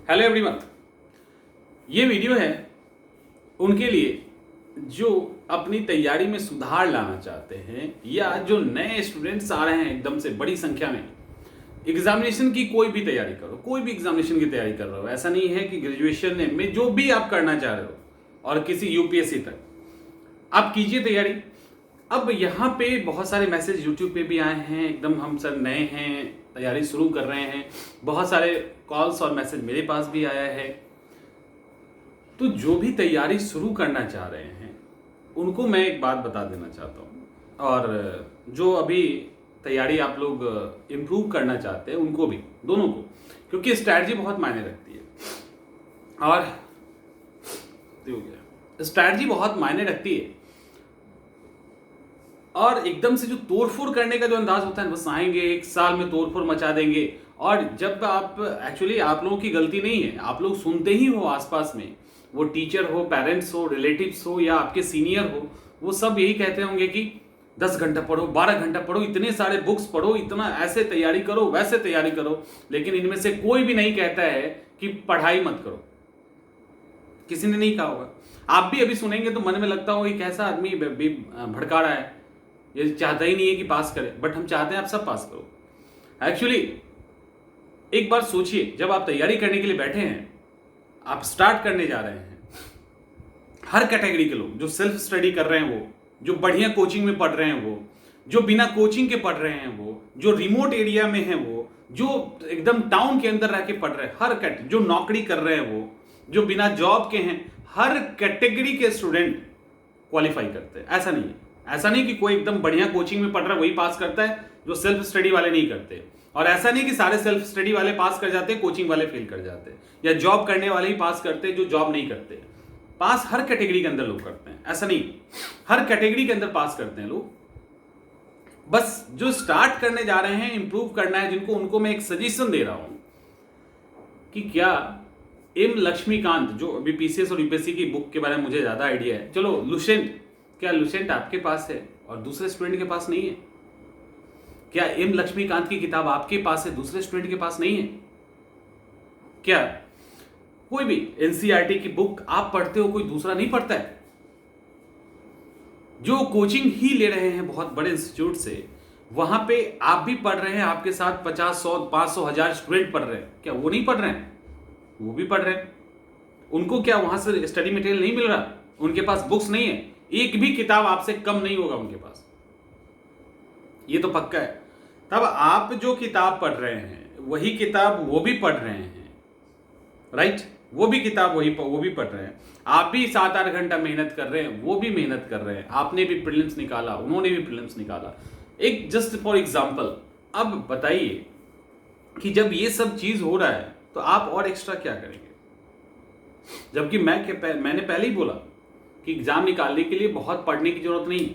Hello everyone, ये video है उनके लिए जो अपनी तैयारी में सुधार लाना चाहते हैं या जो नए स्टूडेंट्स आ रहे हैं एकदम से बड़ी संख्या में। एग्जामिनेशन की कोई भी तैयारी करो, कोई भी एग्जामिनेशन की तैयारी कर रहे हो, ऐसा नहीं है कि ग्रेजुएशन में जो भी आप करना चाह रहे हो और किसी यूपीएससी तक आप कीजिए तैयारी। अब यहाँ पे बहुत सारे मैसेज यूट्यूब पे भी आए हैं, एकदम हम सर नए हैं, तैयारी शुरू कर रहे हैं, बहुत सारे कॉल्स और मैसेज मेरे पास भी आया है। तो जो भी तैयारी शुरू करना चाह रहे हैं उनको मैं एक बात बता देना चाहता हूँ, और जो अभी तैयारी आप लोग इम्प्रूव करना चाहते हैं उनको भी, दोनों को, क्योंकि स्ट्रैटेजी बहुत मायने रखती है और स्ट्रैटेजी बहुत मायने रखती है। और एकदम से जो तोड़फोड़ करने का जो अंदाज होता है, बस आएंगे एक साल में तोड़फोड़ मचा देंगे। और जब आप एक्चुअली आप लोगों की गलती नहीं है, आप लोग सुनते ही हो आसपास में, वो टीचर हो, पेरेंट्स हो, रिलेटिव्स हो या आपके सीनियर हो, वो सब यही कहते होंगे कि 10 घंटा पढ़ो, 12 घंटा पढ़ो, इतने सारे बुक्स पढ़ो, इतना ऐसे तैयारी करो, वैसे तैयारी करो। लेकिन इनमें से कोई भी नहीं कहता है कि पढ़ाई मत करो। किसी ने नहीं कहा होगा। आप भी अभी सुनेंगे तो मन में लगता होगा कि कैसा आदमी भड़का रहा है, ये चाहता ही नहीं है कि पास करे, बट हम चाहते हैं आप सब पास करो। एक्चुअली एक बार सोचिए, जब आप तैयारी करने के लिए बैठे हैं, आप स्टार्ट करने जा रहे हैं, हर कैटेगरी के लोग, जो सेल्फ स्टडी कर रहे हैं वो, जो बढ़िया कोचिंग में पढ़ रहे हैं वो, जो बिना कोचिंग के पढ़ रहे हैं वो, जो रिमोट एरिया में है वो, जो एकदम टाउन के अंदर रह के पढ़ रहे हैं, हर कैटेगरी, जो नौकरी कर रहे हैं वो, जो बिना जॉब के हैं, हर कैटेगरी के स्टूडेंट क्वालिफाई करते हैं। ऐसा नहीं कि कोई एकदम बढ़िया कोचिंग में पढ़ रहा है वही पास करता है, जो सेल्फ स्टडी वाले नहीं करते। और ऐसा नहीं कि सारे सेल्फ स्टडी वाले पास कर जाते हैं, कोचिंग वाले फेल कर जाते हैं, या जॉब करने वाले ही पास करते हैं जो जॉब नहीं करते। पास हर कैटेगरी के अंदर लोग करते हैं, ऐसा नहीं, हर कैटेगरी के अंदर पास करते हैं लोग। बस जो स्टार्ट करने जा रहे हैं, इंप्रूव करना है जिनको, उनको मैं एक सजेशन दे रहा हूं कि क्या एम लक्ष्मीकांत, जो अभी पीसीएस और यूपीएससी की बुक के बारे में मुझे ज्यादा आइडिया है, चलो लुसेंट, क्या लुसेंट आपके पास है और दूसरे स्टूडेंट के पास नहीं है? क्या एम लक्ष्मीकांत की किताब आपके पास है, दूसरे स्टूडेंट के पास नहीं है? क्या कोई भी एनसीईआरटी की बुक आप पढ़ते हो, कोई दूसरा नहीं पढ़ता है? जो कोचिंग ही ले रहे हैं बहुत बड़े इंस्टीट्यूट से, वहां पे आप भी पढ़ रहे हैं, आपके साथ 50, 100, 500, 1000 स्टूडेंट पढ़ रहे हैं, क्या वो नहीं पढ़ रहे हैं? वो भी पढ़ रहे हैं। उनको क्या वहां से स्टडी मटेरियल नहीं मिल रहा? उनके पास बुक्स नहीं है, एक भी किताब आपसे कम नहीं होगा उनके पास, ये तो पक्का है। तब आप जो किताब पढ़ रहे हैं वही किताब वो भी पढ़ रहे हैं, राइट? वो भी किताब वो भी पढ़ रहे हैं। आप भी 7-8 घंटा मेहनत कर रहे हैं, वो भी मेहनत कर रहे हैं। आपने भी प्रीलिम्स निकाला, उन्होंने भी प्रीलिम्स निकाला। एक जस्ट फॉर एग्जाम्पल, अब बताइए कि जब ये सब चीज हो रहा है तो आप और एक्स्ट्रा क्या करेंगे? जबकि मैंने पहले ही बोला कि एग्जाम निकालने के लिए बहुत पढ़ने की जरूरत नहीं,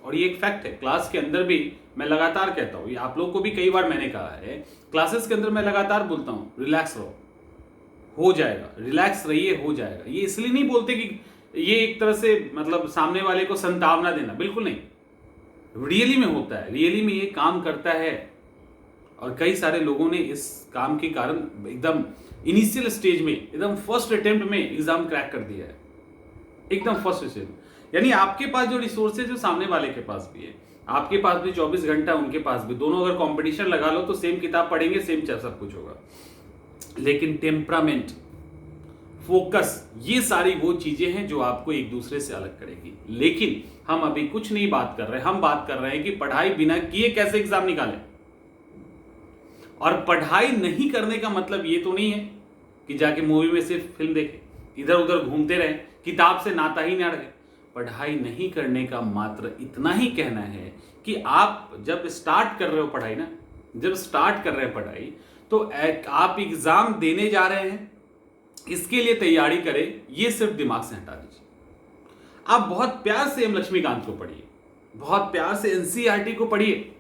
और ये एक फैक्ट है। क्लास के अंदर भी मैं लगातार कहता हूं, ये आप लोग को भी कई बार मैंने कहा है, क्लासेस के अंदर मैं लगातार बोलता हूं, रिलैक्स रहो, हो जाएगा, रिलैक्स रहिए, हो जाएगा। ये इसलिए नहीं बोलते कि ये एक तरह से मतलब सामने वाले को संतावना देना, बिल्कुल नहीं, रियली में होता है, रियली में ये काम करता है। और कई सारे लोगों ने इस काम के कारण एकदम इनिशियल स्टेज में, एकदम फर्स्ट अटेम्प्ट में एग्जाम क्रैक कर दिया है, एकदम फर्स्ट स्टेज। यानी आपके पास जो रिसोर्सेज है सामने वाले के पास भी है, आपके पास भी 24 घंटा, उनके पास भी, दोनों अगर कंपटीशन लगा लो तो सेम किताब पढ़ेंगे, सेम सब कुछ होगा। लेकिन टेम्परामेंट, फोकस, ये सारी वो चीजें हैं जो आपको एक दूसरे से अलग करेगी। लेकिन हम अभी कुछ नहीं बात कर रहे, हम बात कर रहे हैं कि पढ़ाई बिना किए कैसे एग्जाम निकालें। और पढ़ाई नहीं करने का मतलब ये तो नहीं है कि जाके मूवी में सिर्फ फिल्म देखें, इधर उधर घूमते रहें, किताब से नाता ही ना रहे। पढ़ाई नहीं करने का मात्र इतना ही कहना है कि आप जब स्टार्ट कर रहे हो पढ़ाई ना, जब स्टार्ट कर रहे हैं पढ़ाई, तो आप एग्जाम देने जा रहे हैं, इसके लिए तैयारी करें, ये सिर्फ दिमाग से हटा दीजिए। आप बहुत प्यार से एम लक्ष्मीकांत को पढ़िए, बहुत प्यार से एनसीईआरटी को पढ़िए,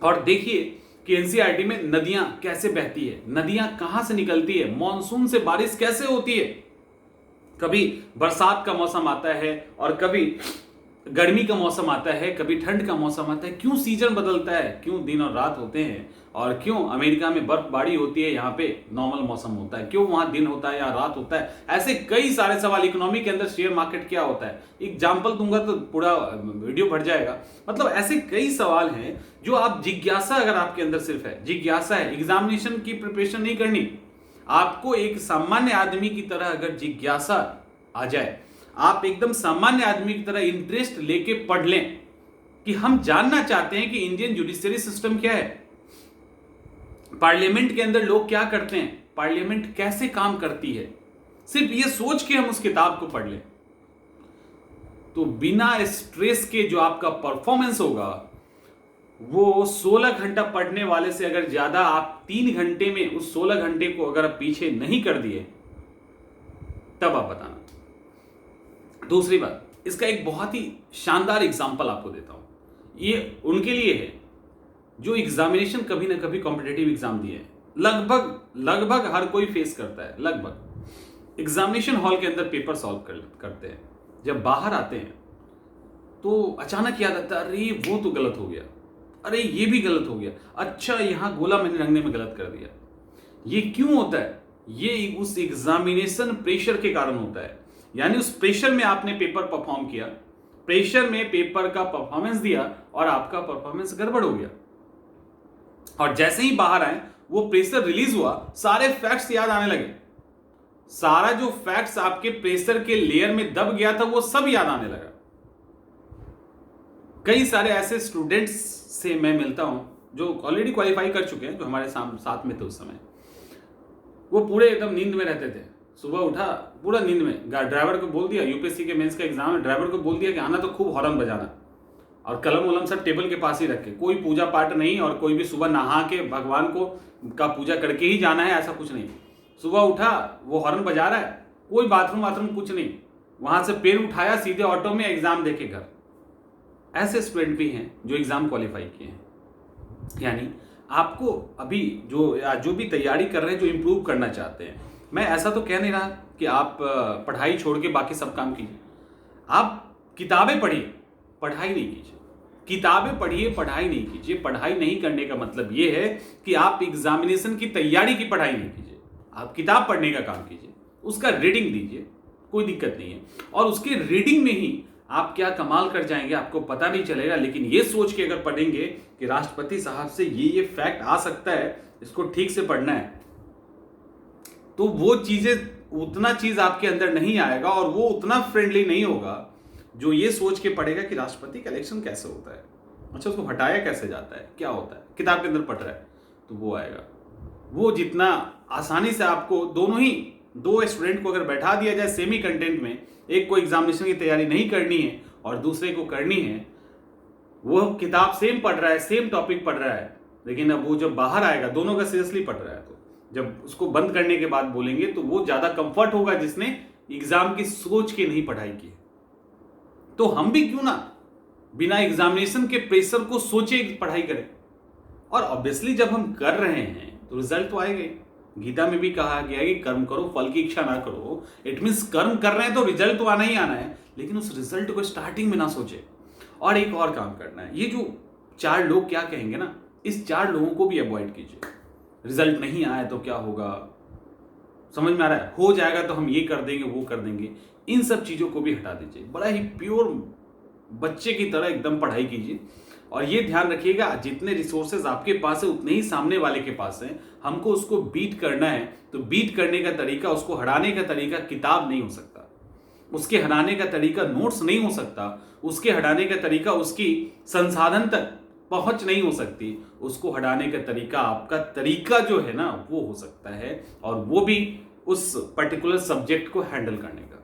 और देखिए कि एनसीईआरटी में नदियां कैसे बहती है, नदियां कहां से निकलती है, मॉनसून से बारिश कैसे होती है। कभी बरसात का मौसम आता है और कभी गर्मी का मौसम आता है, कभी ठंड का मौसम आता है। क्यों सीजन बदलता है, क्यों दिन और रात होते हैं, और क्यों अमेरिका में बर्फबारी होती है, यहाँ पे नॉर्मल मौसम होता है, क्यों वहां दिन होता है या रात होता है। ऐसे कई सारे सवाल, इकोनॉमी के अंदर शेयर मार्केट क्या होता है, एग्जाम्पल दूंगा तो पूरा वीडियो भर जाएगा। मतलब ऐसे कई सवाल हैं जो आप जिज्ञासा, अगर आपके अंदर सिर्फ है जिज्ञासा है, एग्जामिनेशन की प्रिपरेशन नहीं करनी, आपको एक सामान्य आदमी की तरह अगर जिज्ञासा आ जाए, आप एकदम सामान्य आदमी की तरह इंटरेस्ट लेके पढ़ लें कि हम जानना चाहते हैं कि इंडियन जुडिशियरी सिस्टम क्या है, पार्लियामेंट के अंदर लोग क्या करते हैं, पार्लियामेंट कैसे काम करती है, सिर्फ ये सोच के हम उस किताब को पढ़ लें, तो बिना स्ट्रेस के जो आपका परफॉर्मेंस होगा वो 16 घंटा पढ़ने वाले से अगर ज्यादा आप 3 घंटे में उस 16 घंटे को अगर आप पीछे नहीं कर दिए तब आप बताना। दूसरी बात, इसका एक बहुत ही शानदार एग्जांपल आपको देता हूं, ये उनके लिए है जो एग्जामिनेशन कभी ना कभी कॉम्पिटिटिव एग्जाम दिए हैं, लगभग हर कोई फेस करता है, लगभग एग्जामिनेशन हॉल के अंदर पेपर सॉल्व करते हैं, जब बाहर आते हैं तो अचानक याद आता है अरे वो तो गलत हो गया, अरे ये भी गलत हो गया, अच्छा यहां गोला मैंने रंगने में गलत कर दिया। ये क्यों होता है? ये उस एग्जामिनेशन प्रेशर के कारण होता है, यानी उस प्रेशर में आपने पेपर परफॉर्म किया, प्रेशर में पेपर का परफॉर्मेंस दिया और आपका परफॉर्मेंस गड़बड़ हो गया, और जैसे ही बाहर आए वो प्रेशर रिलीज हुआ, सारे फैक्ट्स याद आने लगे, सारा जो फैक्ट्स आपके प्रेशर के लेयर में दब गया था वो सब याद आने लगा। कई सारे ऐसे स्टूडेंट्स से मैं मिलता हूं जो ऑलरेडी क्वालिफाई कर चुके हैं, जो हमारे साथ में थे उस समय, वो पूरे एकदम नींद में रहते थे, सुबह उठा पूरा नींद में, ड्राइवर को बोल दिया, यूपीएससी के मेंस का एग्जाम है, ड्राइवर को बोल दिया कि आना तो खूब हॉर्न बजाना, और कलम वलम सब टेबल के पास ही रखे, कोई पूजा पाठ नहीं, और कोई भी सुबह नहा के भगवान को का पूजा करके ही जाना है ऐसा कुछ नहीं। सुबह उठा वो हॉर्न बजा रहा है, कोई बाथरूम कुछ नहीं, वहां से पैर उठाया सीधे ऑटो में एग्जाम देके घर। ऐसे स्टूडेंट भी हैं जो एग्जाम क्वालिफाई किए हैं। यानी आपको अभी जो भी तैयारी कर रहे हैं, जो इंप्रूव करना चाहते हैं, मैं ऐसा तो कह नहीं रहा कि आप पढ़ाई छोड़ के बाकी सब काम कीजिए, आप किताबें पढ़िए, पढ़ाई नहीं कीजिए, किताबें पढ़िए, पढ़ाई नहीं कीजिए। पढ़ाई नहीं करने का मतलब यह है कि आप एग्जामिनेशन की तैयारी की पढ़ाई नहीं कीजिए, आप किताब पढ़ने का काम कीजिए, उसका रीडिंग दीजिए, कोई दिक्कत नहीं है, और उसके रीडिंग में ही आप क्या कमाल कर जाएंगे आपको पता नहीं चलेगा। लेकिन ये सोच के अगर पढ़ेंगे कि राष्ट्रपति साहब से ये फैक्ट आ सकता है, इसको ठीक से पढ़ना है, तो वो चीजें, उतना चीज आपके अंदर नहीं आएगा, और वो उतना फ्रेंडली नहीं होगा जो ये सोच के पढ़ेगा कि राष्ट्रपति का इलेक्शन कैसे होता है, अच्छा उसको हटाया कैसे जाता है, क्या होता है, किताब के अंदर पढ़ रहा है, तो वो आएगा। वो जितना आसानी से आपको दो स्टूडेंट को अगर बैठा दिया जाए सेमी कंटेंट में, एक को एग्जामिनेशन की तैयारी नहीं करनी है और दूसरे को करनी है, वो किताब सेम पढ़ रहा है, सेम टॉपिक पढ़ रहा है, लेकिन अब वो जब बाहर आएगा, दोनों का सीरियसली पढ़ रहा है, तो जब उसको बंद करने के बाद बोलेंगे तो वो ज्यादा कंफर्ट होगा जिसने एग्जाम की सोच के नहीं पढ़ाई की। तो हम भी क्यों ना बिना एग्जामिनेशन के प्रेशर को सोचे पढ़ाई करें, और ऑब्वियसली जब हम कर रहे हैं तो रिजल्ट तो आएगा। गीता में भी कहा गया है कि कर्म करो फल की इच्छा ना करो। इट मींस कर्म कर रहे हैं तो रिजल्ट तो आना ही आना है, लेकिन उस रिजल्ट को स्टार्टिंग में ना सोचे। और एक और काम करना है, ये जो 4 लोग क्या कहेंगे ना, इस 4 लोगों को भी अवॉइड कीजिए। रिजल्ट नहीं आया तो क्या होगा, समझ में आ रहा है, हो जाएगा तो हम ये कर देंगे वो कर देंगे, इन सब चीजों को भी हटा दीजिए। बड़ा ही प्योर बच्चे की तरह एकदम पढ़ाई कीजिए, और ये ध्यान रखिएगा जितने रिसोर्सेज आपके पास है उतने ही सामने वाले के पास है। हमको उसको बीट करना है, तो बीट करने का तरीका, उसको हराने का तरीका किताब नहीं हो सकता, उसके हराने का तरीका नोट्स नहीं हो सकता, उसके हटाने का तरीका उसकी संसाधन तक पहुंच नहीं हो सकती, उसको हटाने का तरीका आपका तरीका जो है ना वो हो सकता है, और वो भी उस पर्टिकुलर सब्जेक्ट को हैंडल करने का,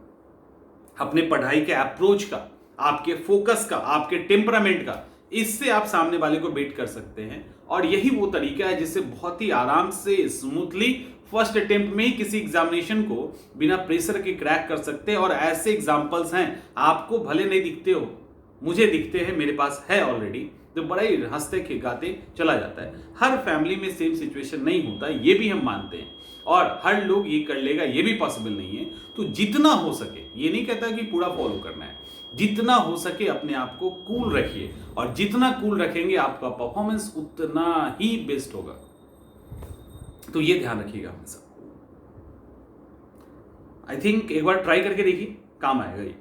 अपने पढ़ाई के अप्रोच का, आपके फोकस का, आपके टेम्परामेंट का, इससे आप सामने वाले को बीट कर सकते हैं। और यही वो तरीका है जिससे बहुत ही आराम से स्मूथली फर्स्ट अटेम्प्ट में ही किसी एग्जामिनेशन को बिना प्रेशर के क्रैक कर सकते हैं। और ऐसे एग्जाम्पल्स हैं, आपको भले नहीं दिखते हो, मुझे दिखते हैं, मेरे पास है ऑलरेडी, तो बड़ा ही हंसते खिलखाते चला जाता है। हर फैमिली में सेम सिचुएशन नहीं होता, ये भी हम मानते हैं, और हर लोग ये कर लेगा ये भी पॉसिबल नहीं है। तो जितना हो सके, ये नहीं कहता कि पूरा फॉलो करना है, जितना हो सके अपने आप को कूल रखिए, और जितना कूल रखेंगे आपका परफॉर्मेंस उतना ही बेस्ट होगा। तो ये ध्यान रखिएगा हमेशा। आई थिंक एक बार ट्राई करके देखिए, काम आएगा ये।